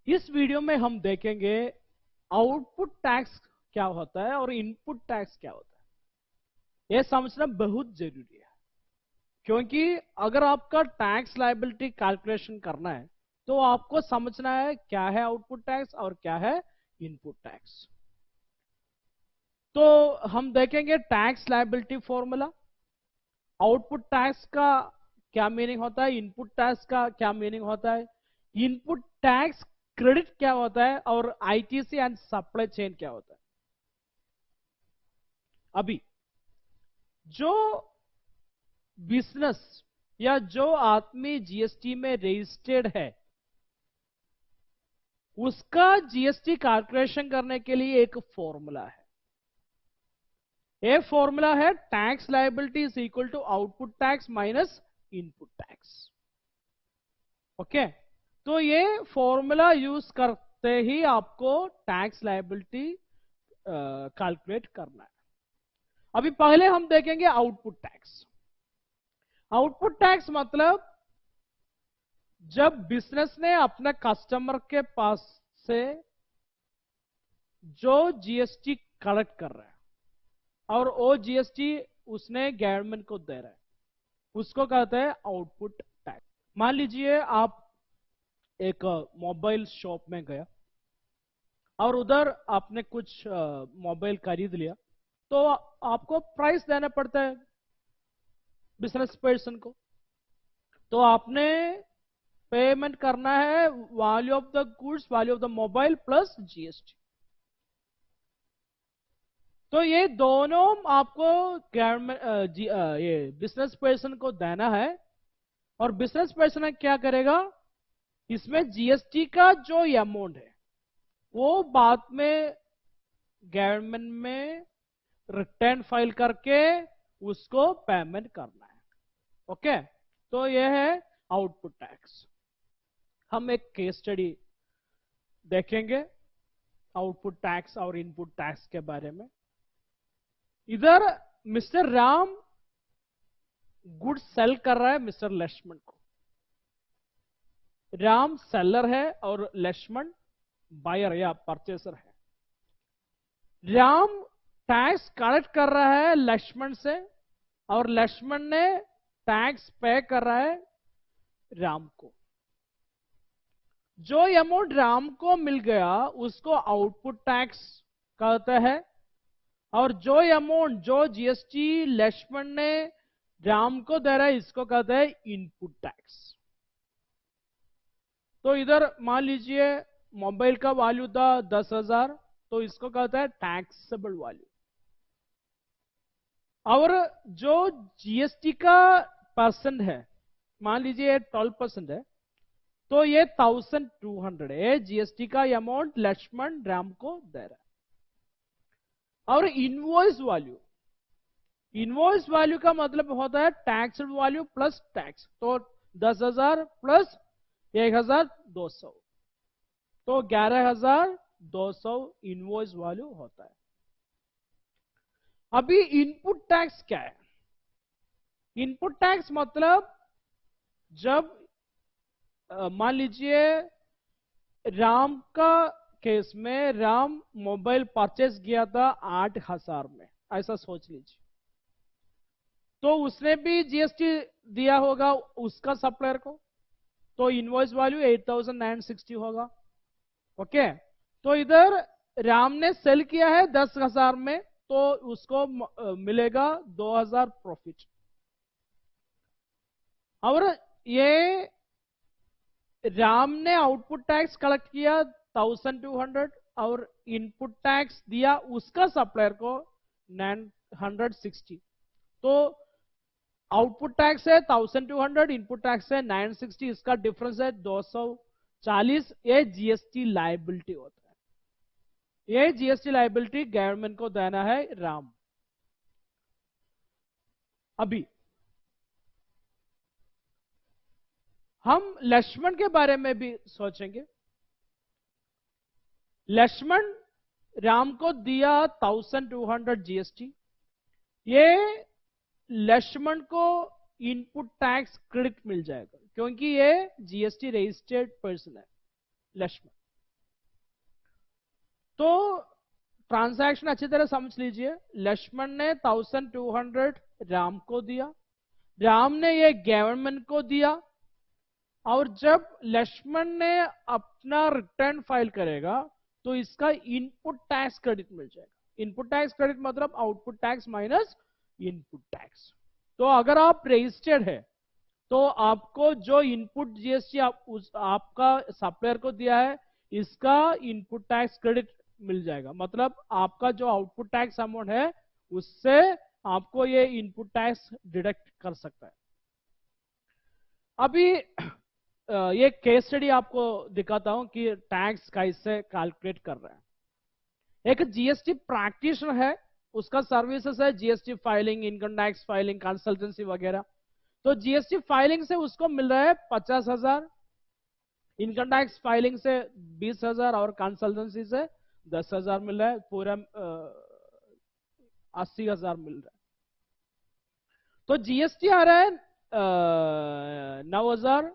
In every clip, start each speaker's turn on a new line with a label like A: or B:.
A: इस वीडियो में हम देखेंगे आउटपुट टैक्स क्या होता है और इनपुट टैक्स क्या होता है। यह समझना बहुत जरूरी है, क्योंकि अगर आपका टैक्स लायबिलिटी कैलकुलेशन करना है तो आपको समझना है क्या है आउटपुट टैक्स और क्या है इनपुट टैक्स। तो हम देखेंगे tax liability formula, output tax का क्या मीनिंग होता है, इनपुट टैक्स का क्या मीनिंग होता है, इनपुट टैक्स क्रेडिट क्या होता है और आईटीसी एंड सप्लाई चेन क्या होता है। अभी जो बिजनेस या जो आदमी जीएसटी में रजिस्टर्ड है उसका जीएसटी कैलकुलेशन करने के लिए एक फॉर्मूला है। ये फॉर्मूला है tax liability is equal to output tax minus input tax. Okay, तो ये फॉर्मूला यूज करते ही आपको टैक्स लायबिलिटी कैलकुलेट करना है। अभी पहले हम देखेंगे आउटपुट टैक्स। आउटपुट टैक्स मतलब जब बिजनेस ने अपने कस्टमर के पास से जो जीएसटी कलेक्ट कर रहा है और वो जीएसटी उसने गवर्नमेंट को दे रहा है, उसको कहते हैं आउटपुट टैक्स। मान लीजिए आप एक मोबाइल शॉप में गया और उधर आपने कुछ मोबाइल खरीद लिया, तो आपको प्राइस देना पड़ता है बिजनेस पर्सन को। तो आपने पेमेंट करना है value of the goods, value of the mobile plus GST. तो ये दोनों आपको गवर्नमेंट ये बिजनेस पर्सन को देना है, और बिजनेस पर्सन क्या करेगा, इसमें जीएसटी का जो अमाउंट है वो बाद में गवर्नमेंट में रिटर्न फाइल करके उसको पेमेंट करना है। ओके, तो यह है आउटपुट टैक्स। हम एक केस स्टडी देखेंगे आउटपुट टैक्स और इनपुट टैक्स के बारे में। इधर मिस्टर राम गुड सेल कर रहा है मिस्टर लक्ष्मण को। राम सेलर है और लक्ष्मण बायर या परचेसर है। राम टैक्स कलेक्ट कर रहा है लक्ष्मण से और लक्ष्मण ने टैक्स पे कर रहा है राम को। जो अमाउंट राम को मिल गया उसको आउटपुट टैक्स कहते हैं, और जो अमाउंट जो जीएसटी लक्ष्मण ने राम को दे रहा है इसको कहते हैं इनपुट टैक्स। तो इधर मान लीजिए मोबाइल का वैल्यू था 10,000, तो इसको कहता है टैक्सेबल वैल्यू। और जो जीएसटी का परसेंट है, मान लीजिए 12% है, तो ये 1200 है जीएसटी का अमाउंट लक्ष्मण राम को दे रहा है। और इनवॉइस वैल्यू, इनवॉइस वैल्यू का मतलब होता है टैक्स वैल्यू प्लस टैक्स। तो 10,000 प्लस 1,200, तो 11,200 इनवॉइस वैल्यू होता है। अभी इनपुट टैक्स क्या है? इनपुट टैक्स मतलब जब मान लीजिए राम का केस में राम मोबाइल परचेस किया था 8,000 में, ऐसा सोच लीजिए। तो उसने भी जीएसटी दिया होगा उसका सप्लायर को, तो इनवॉइस वैल्यू 8,960 होगा। ओके, तो इधर राम ने सेल किया है 10,000 में, तो उसको मिलेगा 2,000 प्रॉफिट। और ये राम ने आउटपुट टैक्स कलेक्ट किया 1,200 और इनपुट टैक्स दिया उसका सप्लायर को 960। तो आउटपुट टैक्स है 1,200, इनपुट टैक्स है 960, इसका डिफरेंस है 240। ये जीएसटी लायबिलिटी होता है। ये जीएसटी लायबिलिटी गवर्नमेंट को देना है राम। अभी हम लक्ष्मण के बारे में भी सोचेंगे। लक्ष्मण राम को दिया 1,200 जीएसटी। ये लक्ष्मण को इनपुट टैक्स क्रेडिट मिल जाएगा क्योंकि ये जीएसटी रजिस्टर्ड पर्सन है लक्ष्मण। तो ट्रांजैक्शन अच्छी तरह समझ लीजिए। लक्ष्मण ने 1200 राम को दिया, राम ने ये गवर्नमेंट को दिया, और जब लक्ष्मण ने अपना रिटर्न फाइल करेगा तो इसका इनपुट टैक्स क्रेडिट मिल जाएगा। इनपुट टैक्स क्रेडिट मतलब output tax minus input tax. तो अगर आप रजिस्टर्ड है तो आपको जो इनपुट जीएसटी आपका सप्लायर को दिया है, इसका इनपुट टैक्स क्रेडिट मिल जाएगा। मतलब आपका जो आउटपुट टैक्स अमाउंट है उससे आपको ये इनपुट टैक्स डिडक्ट कर सकता है। अभी ये केस स्टडी आपको दिखाता हूं कि टैक्स कैसे कैलकुलेट कर रहे हैं। एक जीएसटी प्रैक्टिशनर है, उसका सर्विसेज है GST filing, income tax filing, consultancy वगैरह। तो जीएसटी फाइलिंग से उसको मिल रहा है 50,000, इनकम टैक्स फाइलिंग से 20,000 और कंसल्टेंसी से 10,000 मिल रहा है। पूरा 80,000 मिल रहा है। तो जीएसटी आ रहा है 9,000,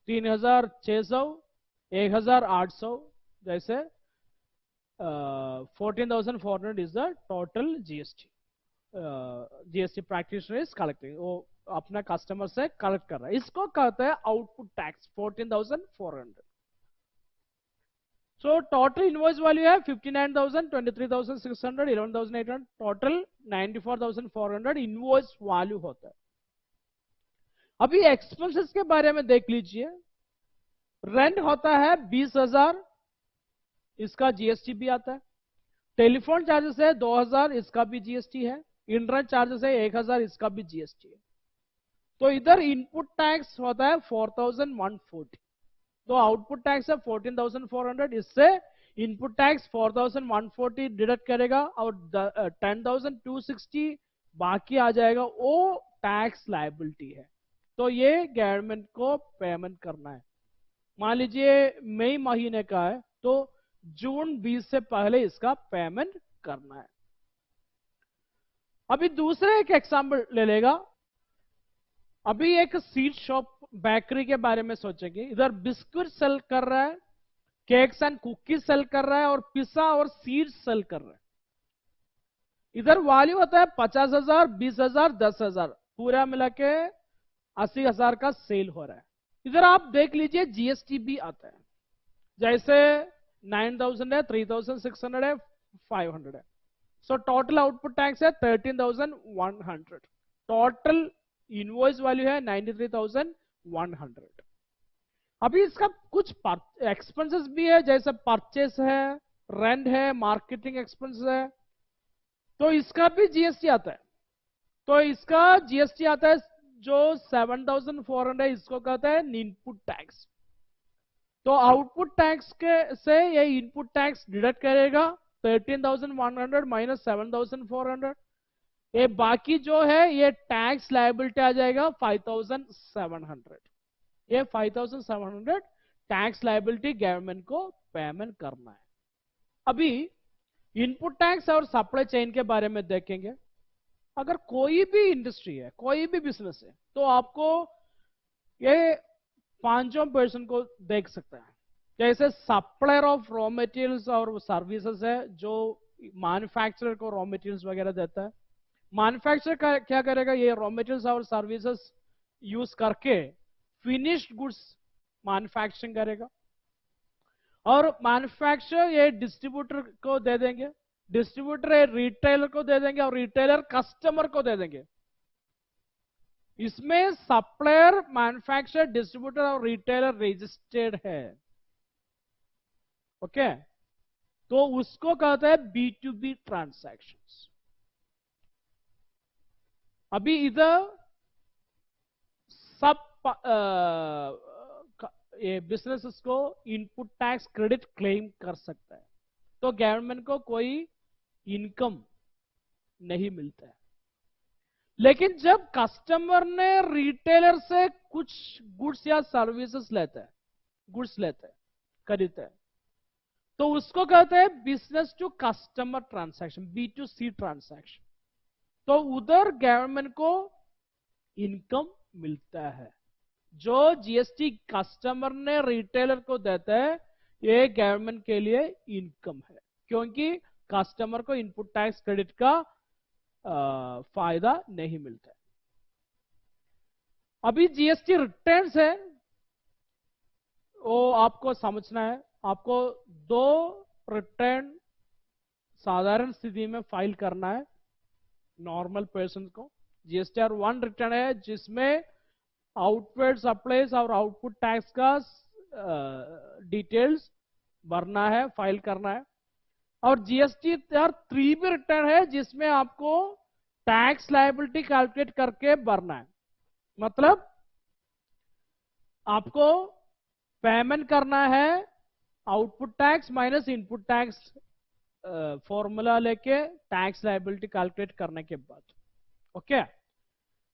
A: 3,600, 1,800, जैसे 14,400 is the total GST GST practitioner is collecting. वो अपना कस्टमर से कलेक्ट कर रहा है, इसको कहते हैं output tax 14,400। So total invoice value है 59,000, 23,600, 11,800, टोटल 94,400 इनवॉइस वैल्यू होता है। अभी एक्सपेंसेस के बारे में देख लीजिए। रेंट होता है 20,000, इसका जीएसटी भी आता है। टेलीफोन चार्जेस है 2,000, इसका भी जीएसटी है। इंटरनेट चार्जेस है 1,000, इसका भी जीएसटी है। तो इधर इनपुट टैक्स होता है 4,140, तो आउटपुट टैक्स है 14,400, इससे इनपुट टैक्स 4,140 डिडक्ट करेगा और 10,260 बाकी आ जाएगा, वो टैक्स लायबिलिटी है। तो ये गवर्नमेंट को पेमेंट करना है। मान लीजिए मई महीने का है तो जून 20 से पहले इसका पेमेंट करना है। अभी दूसरे एक एग्जांपल ले लेगा। अभी एक स्वीट शॉप बेकरी के बारे में सोचेंगे। इधर बिस्कुट सेल कर रहा है, केक्स एंड कुकीज सेल कर रहा है, और पिज्जा और सीड्स सेल कर रहा है। इधर वैल्यू होता है 50,000, 20,000, 10,000, पूरा मिला के 80,000 का सेल हो रहा है। इधर आप देख लीजिए जीएसटी भी आता है, जैसे 9,000 है, 3,600 है, 500 है। सो टोटल आउटपुट टैक्स है 13,100। टोटल इनवॉइस वैल्यू है 93,100। अभी इसका कुछ एक्सपेंसेस भी है, जैसे परचेस है, रेंट है, मार्केटिंग एक्सपेंसेस है, तो इसका भी जीएसटी आता है। तो इसका जीएसटी आता है जो 7,400 है, इसको कहते हैं इनपुट टैक्स। तो आउटपुट टैक्स के से ये इनपुट टैक्स डिडक्ट करेगा 13,100 माइनस 7,400। ये बाकी जो है ये टैक्स लायबिलिटी आ जाएगा 5,700। ये 5,700 टैक्स लायबिलिटी गवर्नमेंट को पेमेंट करना है। अभी इनपुट टैक्स और सप्लाई चेन के बारे में देखेंगे। अगर कोई भी इंडस्ट्री है, कोई भी बिजनेस है, तो आपको ये पांचों पर्सन को देख सकता है। जैसे सप्लायर ऑफ रॉ मटेरियल्स और सर्विसेज है, जो मैन्युफैक्चरर को रॉ मटेरियल्स वगैरह देता है। मैन्युफैक्चरर का क्या करेगा, ये रॉ मटेरियल्स और सर्विसेज यूज करके फिनिश्ड गुड्स मैन्युफैक्चरिंग करेगा, और मैन्युफैक्चरर ये डिस्ट्रीब्यूटर को दे देंगे, डिस्ट्रीब्यूटर ये रिटेलर को दे देंगे, और रिटेलर कस्टमर को दे देंगे। इसमें सप्लायर, मैन्युफैक्चरर, डिस्ट्रीब्यूटर और रिटेलर रजिस्टर्ड है। ओके, तो उसको कहते हैं B2B ट्रांसैक्शंस। अभी इधर सब ये बिजनेसेस को इनपुट टैक्स क्रेडिट क्लेम कर सकता है, तो गवर्नमेंट को कोई इनकम नहीं मिलता है। लेकिन जब कस्टमर ने रिटेलर से कुछ गुड्स या सर्विसेज लेता है, गुड्स लेता है, खरीदता है, तो उसको कहते हैं business to customer transaction, B2C transaction. तो उधर गवर्नमेंट को इनकम मिलता है। जो जीएसटी कस्टमर ने रिटेलर को देता है, ये गवर्नमेंट के लिए इनकम है। क्योंकि कस्टमर को इनपुट टैक्स क्रेडिट का फायदा नहीं मिलता है। अभी जीएसटी रिटर्न्स है, वो आपको समझना है। आपको 2 रिटर्न साधारण स्थिति में फाइल करना है नॉर्मल पर्सन को। जीएसटीआर 1 रिटर्न है जिसमें आउटवर्ड सप्लाईज और आउटपुट टैक्स का डिटेल्स भरना है, फाइल करना है। और जीएसटीआर 3 भी रिटर्न है जिसमें आपको टैक्स लायबिलिटी कैलकुलेट करके भरना है। मतलब आपको पेमेंट करना है output tax minus input tax formula लेके टैक्स लायबिलिटी कैलकुलेट करने के बाद। ओके,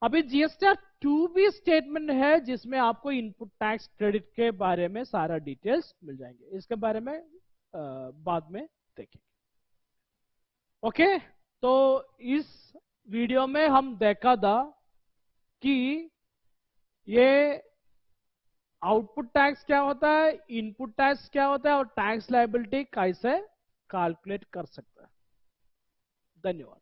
A: अभी जीएसटीआर 2 भी स्टेटमेंट है जिसमें आपको इनपुट टैक्स क्रेडिट के बारे में सारा डिटेल्स मिल जाएंगे। इसके बारे में बाद में देखेंगे। ओके, तो इस वीडियो में हम देखा था कि ये आउटपुट टैक्स क्या होता है, इनपुट टैक्स क्या होता है और टैक्स लायबिलिटी कैसे कैलकुलेट कर सकता है। धन्यवाद।